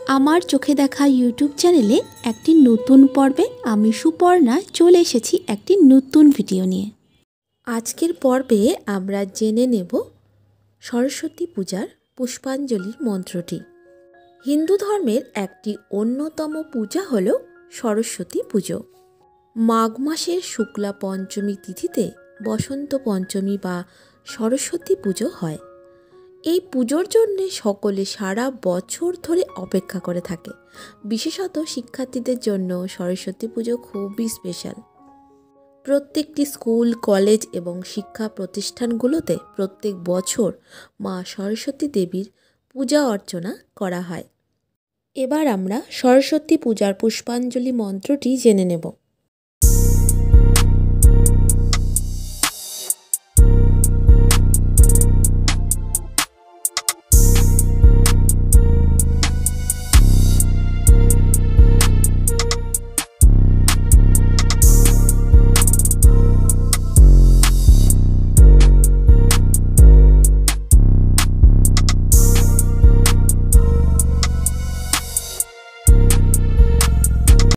আমার চোখে দেখা ইউটিউব চ্যানেলে একটি নতুন পর্বে আমি সুপর্ণা চলে এসেছি একটি নতুন ভিডিও নিয়ে। আজকের পর্বে আমরা জেনে নেব সরস্বতী পূজার পুষ্পাঞ্জলির মন্ত্রটি। হিন্দু ধর্মের একটি অন্যতম পূজা হল সরস্বতী পুজো। মাঘ মাসের শুক্লা পঞ্চমী তিথিতে বসন্ত পঞ্চমী বা সরস্বতী পুজো হয়। এই পুজোর জন্য সকলে সারা বছর ধরে অপেক্ষা করে থাকে। বিশেষত শিক্ষার্থীদের জন্য সরস্বতী পুজো খুবই স্পেশাল। প্রত্যেকটি স্কুল, কলেজ এবং শিক্ষা প্রতিষ্ঠানগুলোতে প্রত্যেক বছর মা সরস্বতী দেবীর পূজা অর্চনা করা হয়। এবার আমরা সরস্বতী পূজার পুষ্পাঞ্জলি মন্ত্রটি জেনে নেব।